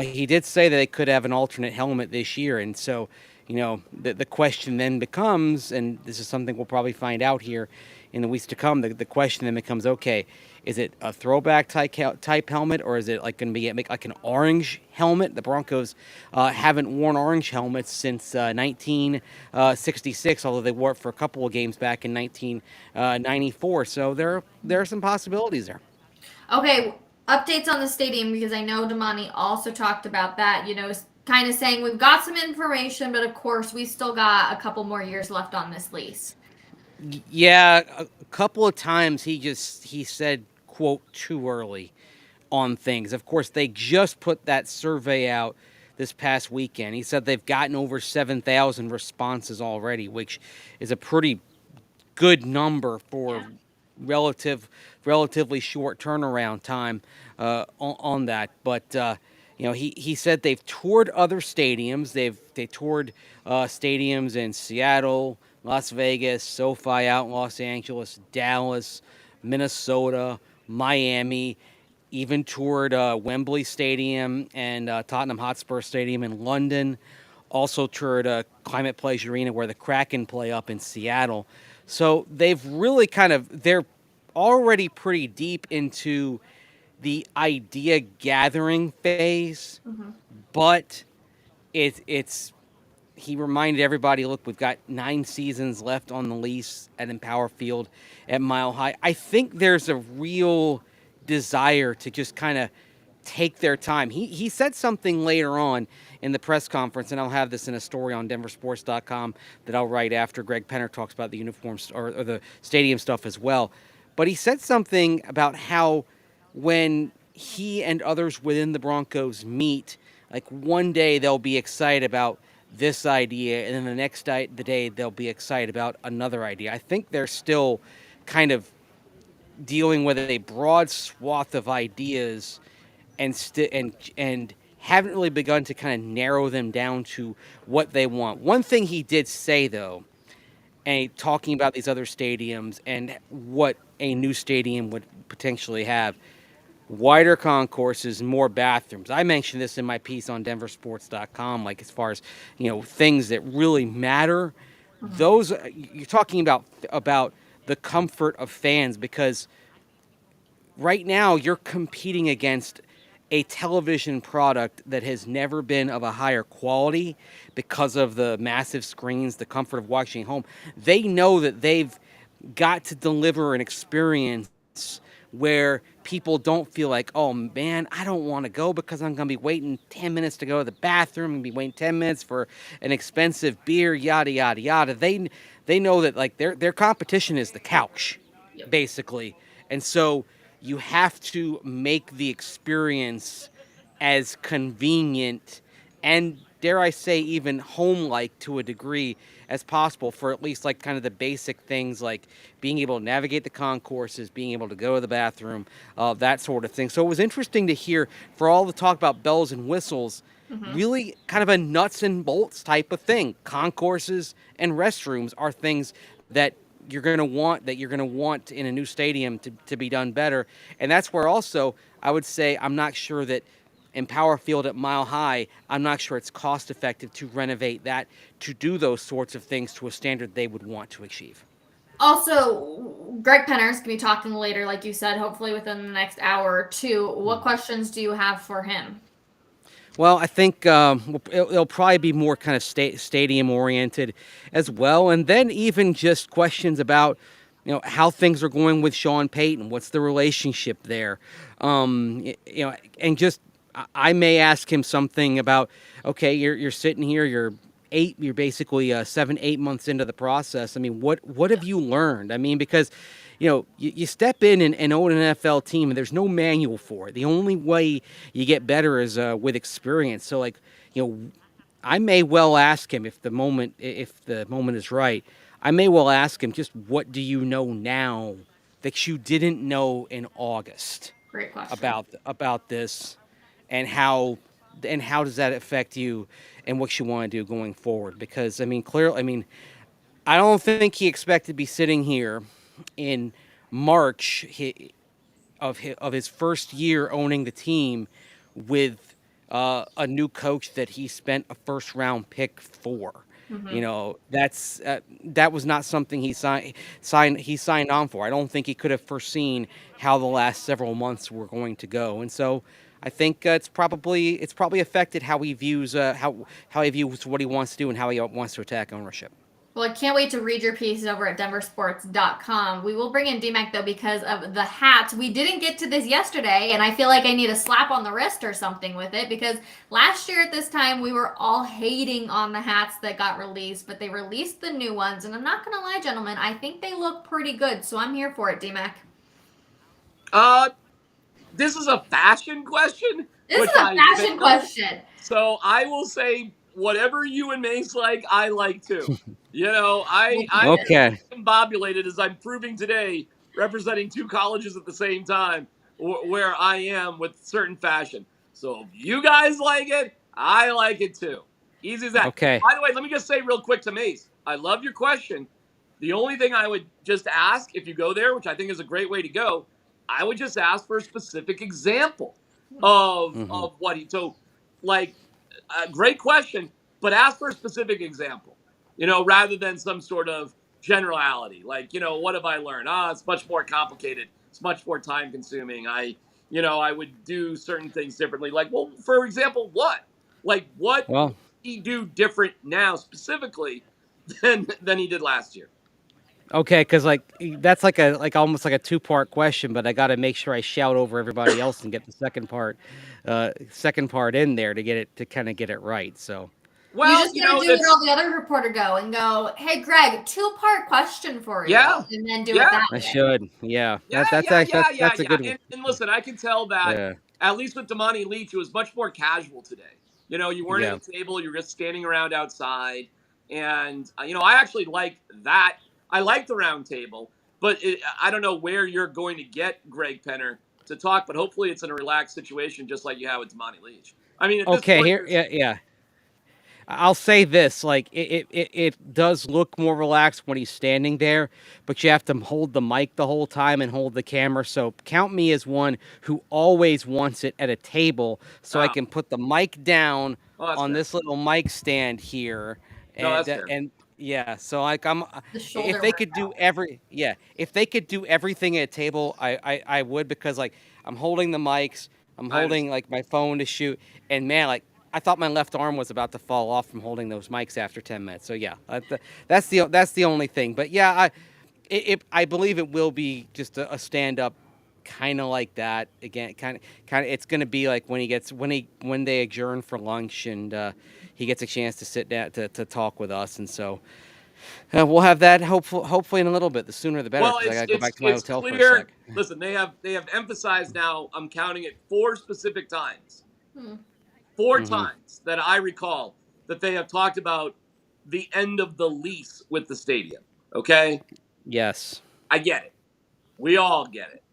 He did say that they could have an alternate helmet this year. And so, the question then becomes, and this is something we'll probably find out here in the weeks to come, the question then becomes, okay, is it a throwback type helmet, or is it like going to be like an orange helmet? The Broncos haven't worn orange helmets since 1966, although they wore it for a couple of games back in 1994. So there are some possibilities there. Okay, updates on the stadium because I know Damani also talked about that. Kind of saying we've got some information, but of course we still got a couple more years left on this lease. Yeah, a couple of times he said, quote, too early on things. Of course, they just put that survey out this past weekend. He said they've gotten over 7,000 responses already, which is a pretty good number for Yeah. relative relatively short turnaround time on that. But he said they've toured other stadiums. They toured stadiums in Seattle, Las Vegas, SoFi out in Los Angeles, Dallas, Minnesota, Miami. Even toured Wembley Stadium and Tottenham Hotspur Stadium in London. Also toured Climate Pledge Arena where the Kraken play up in Seattle. So they've really they're already pretty deep into the idea gathering phase, Hmm. but it's he reminded everybody, look, we've got 9 seasons left on the lease at Empower Field at Mile High. I think there's a real desire to just kind of take their time. He said something later on in the press conference, and I'll have this in a story on denversports.com that I'll write after Greg Penner talks about the uniforms or the stadium stuff as well. But he said something about how when he and others within the Broncos meet, like one day they'll be excited about this idea, and then the day they'll be excited about another idea. I think they're still kind of dealing with a broad swath of ideas and haven't really begun to kind of narrow them down to what they want. One thing he did say though, and talking about these other stadiums and what a new stadium would potentially have, wider concourses, more bathrooms. I mentioned this in my piece on denversports.com, like as far as, things that really matter. Hmm. Those you're talking about the comfort of fans, because right now you're competing against a television product that has never been of a higher quality because of the massive screens, the comfort of watching at home. They know that they've got to deliver an experience where people don't feel like, oh man, I don't want to go because I'm going to be waiting 10 minutes to go to the bathroom, I'm going to be waiting 10 minutes for an expensive beer, yada, yada, yada. They know that like their competition is the couch, basically. And so you have to make the experience as convenient and, dare I say, even home-like to a degree as possible for at least like kind of the basic things like being able to navigate the concourses, being able to go to the bathroom, that sort of thing. So it was interesting to hear, for all the talk about bells and whistles, really kind of a nuts and bolts type of thing. Concourses and restrooms are things that you're going to want in a new stadium to be done better. And that's where also I would say I'm not sure that in Power Field at Mile High, I'm not sure it's cost effective to renovate that, to do those sorts of things to a standard they would want to achieve. Also, Greg Penner's going to be talking later, like you said, hopefully within the next hour or two. What questions do you have for him? Well, I think it'll probably be more kind of stadium oriented as well, and then even just questions about how things are going with Sean Payton. What's the relationship there? And just I may ask him something about, okay, you're sitting here, you're basically 7-8 months into the process. I mean, what have you learned? I mean, because you step in and own an NFL team, and there's no manual for it. The only way you get better is with experience. So, like, I may well ask him if the moment is right. I may well ask him, just what do you know now that you didn't know in August? Great question. About this, and how does that affect you, and what you want to do going forward? Because I mean, clearly, I don't think he expected to be sitting here in March of his first year owning the team with a new coach that he spent a first round pick for. That was not something he signed on for. I don't think he could have foreseen how the last several months were going to go, and so I think it's probably affected how he views how he views what he wants to do and how he wants to attack ownership. Well, I can't wait to read your pieces over at denversports.com. We will bring in DMAC, though, because of the hats. We didn't get to this yesterday, and I feel like I need a slap on the wrist or something with it, because last year at this time, we were all hating on the hats that got released, but they released the new ones, and I'm not going to lie, gentlemen, I think they look pretty good, so I'm here for it, DMAC. This is a fashion question. This is a fashion question. So I will say whatever you and Mace like, I like too. I'm combobulated, as I'm proving today, representing two colleges at the same time, where I am with certain fashion. So if you guys like it, I like it too. Easy as that. Okay. By the way, let me just say real quick to Mace, I love your question. The only thing I would just ask, if you go there, which I think is a great way to go, I would just ask for a specific example of what he told. Like, great question, but ask for a specific example, rather than some sort of generality. Like, what have I learned? It's much more complicated. It's much more time consuming. I would do certain things differently. Like, well, for example, what? Like, what Well, he do different now specifically than he did last year? okay, because that's almost like a two-part question, but I got to make sure I shout over everybody else and get the second part in there to kind of get it right. So, well, you just gotta do what all the other reporter go and go, hey, Greg, two-part question for you, and then do it that way. I should, That's a good one. And listen, I can tell that at least with Damani Leach, it was much more casual today. You weren't at a table; you were just standing around outside, and I actually like that. I like the round table, but I don't know where you're going to get Greg Penner to talk, but hopefully it's in a relaxed situation, just like you have with Damani Leach. I mean, I'll say this: like it does look more relaxed when he's standing there, but you have to hold the mic the whole time and hold the camera. So count me as one who always wants it at a table, so I can put the mic down on this little mic stand here, so like if they could do if they could do everything at a table, I would, because like I'm holding the mics, I'm holding like my phone to shoot, and man, like I thought my left arm was about to fall off from holding those mics after 10 minutes. So that's the only thing. But I believe it will be just a stand up kind of like that again. Kind of. It's going to be like when they adjourn for lunch and he gets a chance to sit down to talk with us, and so we'll have that hopefully in a little bit. The sooner the better, Well, because I got to go back to my it's hotel for a clear. sec. Listen, they have emphasized now. I'm counting it 4 specific times. Hmm. 4 Mhm. times that I recall that they have talked about the end of the lease with the stadium. Okay, Yes. I get it. We all get it.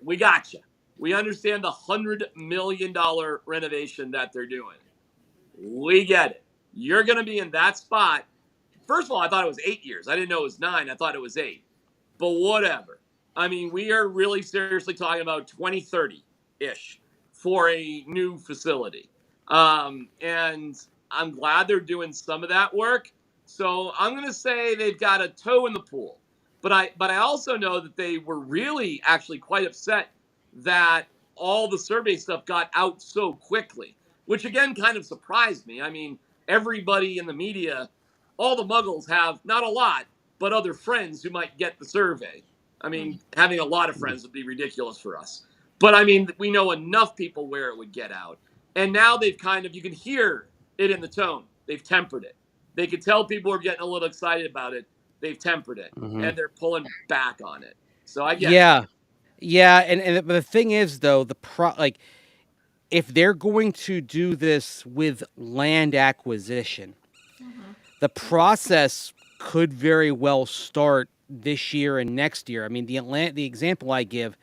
We got you. We understand the $100 million renovation that they're doing. We get it. You're going to be in that spot. First of all, I thought it was 8 years. I didn't know it was 9. I thought it was 8. But whatever. I mean, we are really seriously talking about 2030 ish for a new facility. And I'm glad they're doing some of that work. So I'm going to say they've got a toe in the pool. But I also know that they were really actually quite upset that all the survey stuff got out so quickly, which again kind of surprised me. I mean, everybody in the media, all the muggles have not a lot, but other friends who might get the survey. I mean, having a lot of friends would be ridiculous for us. But I mean, we know enough people where it would get out. And now they've kind of, you can hear it in the tone. They've tempered it. They could tell people are getting a little excited about it. They've tempered it and they're pulling back on it. So I get it. Yeah, and the thing is though, if they're going to do this with land acquisition, Mhm. the process could very well start this year and next year. I mean, the example I give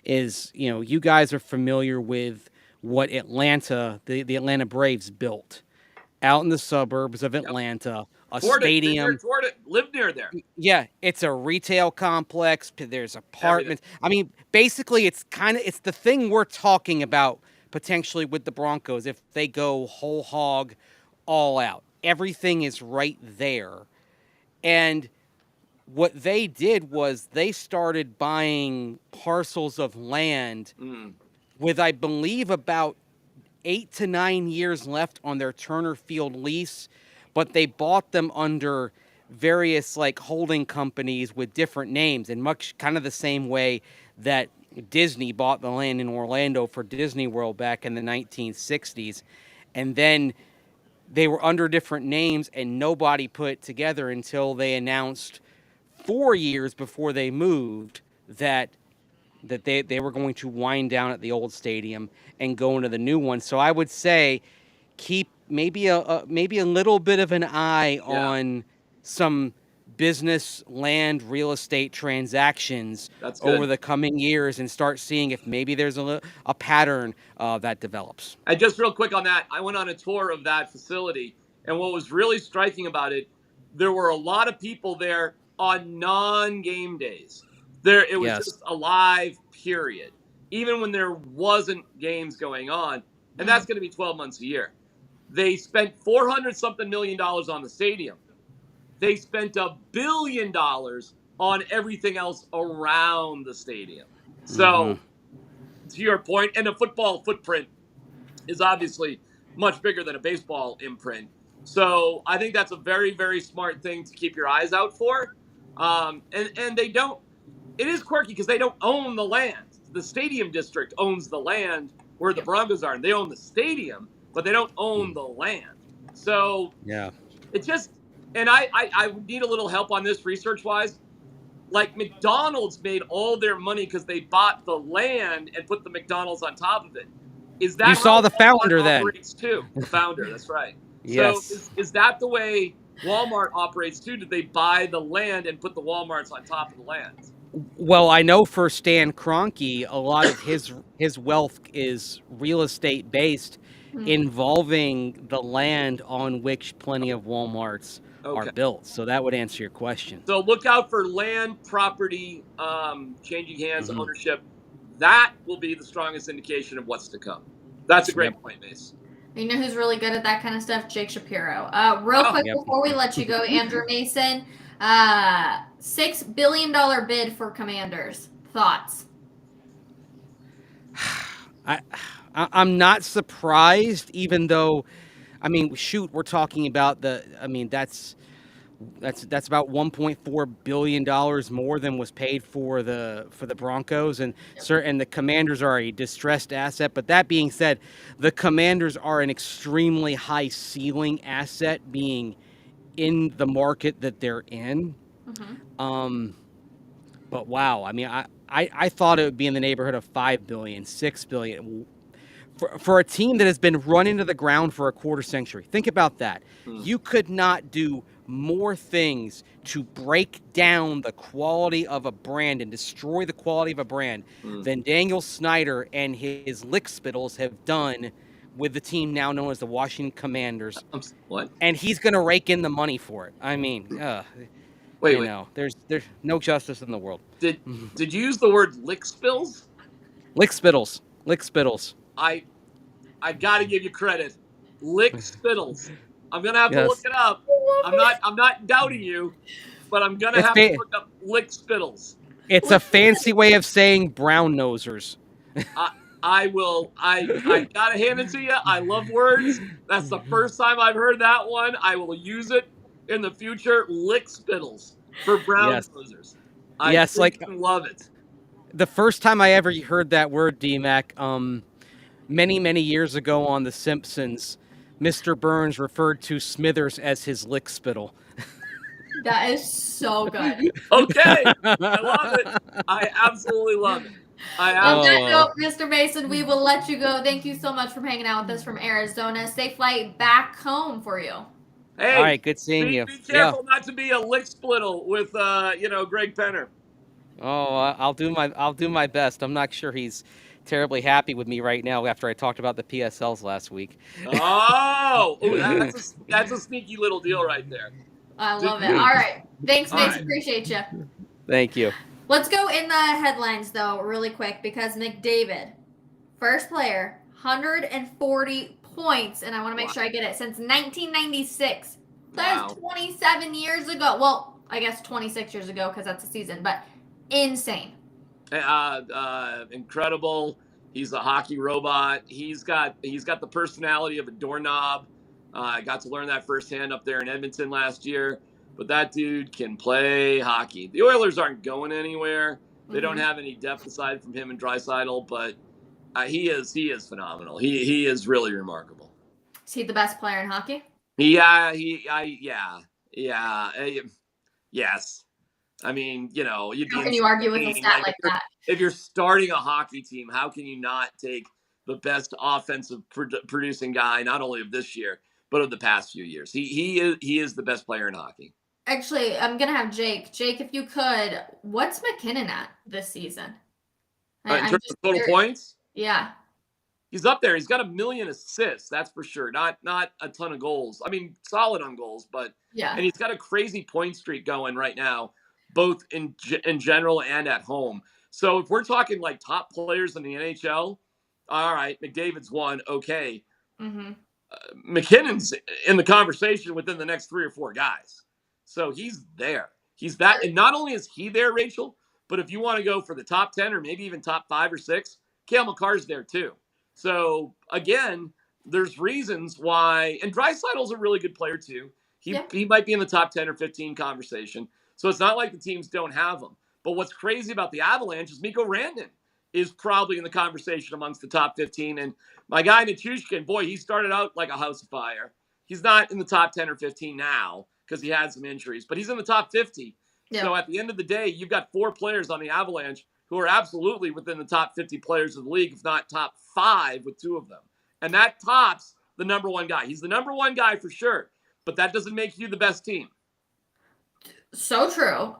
is, you guys are familiar with what the Atlanta Braves built out in the suburbs of Yep. Atlanta, a Toward it, stadium. toward it, live near there. Yeah, it's a retail complex. There's apartments. I mean, basically, it's the thing we're talking about potentially with the Broncos if they go whole hog, all out. Everything is right there, and what they did was they started buying parcels of land with, I believe, about 8 to 9 years left on their Turner Field lease, but they bought them under various like holding companies with different names, and much kind of the same way that Disney bought the land in Orlando for Disney World back in the 1960s. And then they were under different names and nobody put it together until they announced 4 years before they moved that they were going to wind down at the old stadium and go into the new one. So I would say keep maybe a little bit of an eye on some business, land, real estate transactions That's good. over the coming years and start seeing if maybe there's a pattern that develops. And just real quick on that, I went on a tour of that facility, and what was really striking about it, there were a lot of people there on non-game days. It was just a live period, even when there wasn't games going on, and that's going to be 12 months a year. They spent $400-something million on the stadium. They spent $1 billion on everything else around the stadium. So, to your point, and the football footprint is obviously much bigger than a baseball imprint. So I think that's a very, very smart thing to keep your eyes out for. And they don't. It is quirky because they don't own the land. The stadium district owns the land where the Broncos are, and they own the stadium, but they don't own the land. So it just. And I need a little help on this research wise. Like McDonald's made all their money because they bought the land and put the McDonald's on top of it. Is that you saw the founder then? Operates too. The founder, that's right. Yes. So is that the way Walmart operates too? Did they buy the land and put the Walmarts on top of the land? Well, I know for Stan Kroenke, a lot of his wealth is real estate based, involving the land on which plenty of Walmarts are built. So that would answer your question. So look out for land, property, changing hands, ownership. That will be the strongest indication of what's to come. That's a great point, Mace. You know who's really good at that kind of stuff? Jake Shapiro. Real quick before we let you go, Andrew Mason, $6 billion bid for Commanders. Thoughts? I'm not surprised, even though, I mean, shoot, we're talking about that's That's about $1.4 billion more than was paid for the Broncos, and the Commanders are a distressed asset. But that being said, the Commanders are an extremely high ceiling asset, being in the market that they're in. But wow, I mean, I thought it would be in the neighborhood of $5 billion, $6 billion. For a team that has been run into the ground for a quarter century. Think about that. You could not do more things to break down the quality of a brand and destroy the quality of a brand than Daniel Snyder and his lickspittles have done with the team now known as the Washington Commanders. What? And he's going to rake in the money for it. I mean, wait. There's no justice in the world. Did you use the word lick spills? Lickspittles. I got to give you credit. Lick spittles. I'm gonna have to look Yes. it up. I'm not doubting you, but I'm gonna have to look up lick spittles. It's a fancy way of saying brown nosers. I will. I gotta hand it to you. I love words. That's the first time I've heard that one. I will use it in the future. Lick spittles for brown nosers. I love it. The first time I ever heard that word, D-Mac, many years ago on The Simpsons, Mr. Burns referred to Smithers as his lick spittle. That is so good. Okay. I love it. I absolutely love it. On that note, Mr. Mason, we will let you go. Thank you so much for hanging out with us from Arizona. Safe flight back home for you. Hey, all right, good seeing you. Be careful not to be a lick splittle with Greg Penner. Oh, I'll do my best. I'm not sure he's terribly happy with me right now after I talked about the PSLs last week. That's a sneaky little deal right there. I love it. All right. Thanks, Mason. Appreciate you. Thank you. Let's go in the headlines, though, really quick, because McDavid, first player, 140 points, and I want to make sure I get it, since 1996. That is 27 years ago. Well, I guess 26 years ago, because that's a season, but insane. Incredible. He's a hockey robot. He's got the personality of a doorknob. I got to learn that firsthand up there in Edmonton last year. But that dude can play hockey. The Oilers aren't going anywhere. They don't have any depth aside from him and Draisaitl, but he is phenomenal. He is really remarkable. Is he the best player in hockey? Yes. I mean, how can you argue with a stat like that? If you're starting a hockey team, how can you not take the best offensive producing guy, not only of this year, but of the past few years? He is the best player in hockey. Actually, I'm going to have Jake. Jake, if you could, what's McKinnon at this season? In terms of total points? Yeah. He's up there. He's got 1 million assists, that's for sure. Not a ton of goals. I mean, solid on goals, but yeah. And he's got a crazy point streak going right now, both in general and at home. So if we're talking like top players in the NHL, all right, McDavid's one, okay. McKinnon's in the conversation within the next 3 or 4 guys. So he's there. He's that. And not only is he there, Rachel, but if you want to go for the top 10 or maybe even top 5 or 6, Cale Makar's there too. So again, there's reasons why, and Draisaitl's a really good player too. He might be in the top 10 or 15 conversation. So it's not like the teams don't have him. But what's crazy about the Avalanche is Mikko Rantanen is probably in the conversation amongst the top 15. And my guy Nichushkin, boy, he started out like a house of fire. He's not in the top 10 or 15 now because he had some injuries, but he's in the top 50. Yeah. So at the end of the day, you've got 4 players on the Avalanche who are absolutely within the top 50 players of the league, if not top 5 with 2 of them. And that tops the number 1 guy. He's the number 1 guy for sure, but that doesn't make you the best team. So true.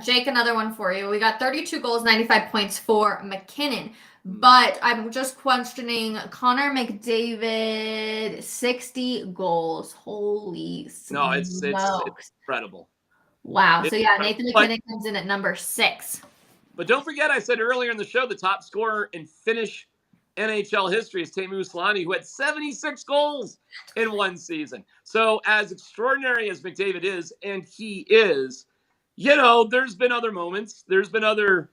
Jake, another one for you. We got 32 goals, 95 points for McKinnon. But I'm just questioning Connor McDavid, 60 goals. Holy smokes. No, it's incredible. Wow. So, Nathan McKinnon comes in at number 6. But don't forget, I said earlier in the show, the top scorer in Finnish NHL history is Teemu Selanne, who had 76 goals in one season. So as extraordinary as McDavid is, and he is, there's been other moments. There's been other,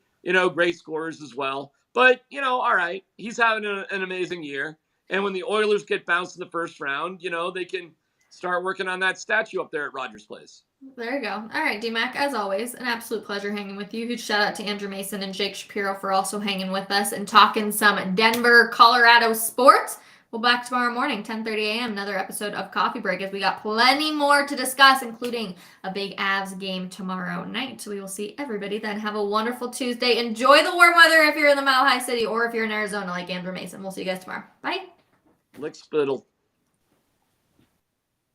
great scorers as well. But, all right, he's having an amazing year. And when the Oilers get bounced in the first round, they can start working on that statue up there at Rogers Place. There you go. All right, DMAC, as always, an absolute pleasure hanging with you. Huge shout out to Andrew Mason and Jake Shapiro for also hanging with us and talking some Denver, Colorado sports. We'll be back tomorrow morning, 10:30 a.m., another episode of Coffee Break, as we got plenty more to discuss, including a big Avs game tomorrow night. So we will see everybody then. Have a wonderful Tuesday. Enjoy the warm weather if you're in the Mile High City or if you're in Arizona like Andrew Mason. We'll see you guys tomorrow. Bye. Lick spittle.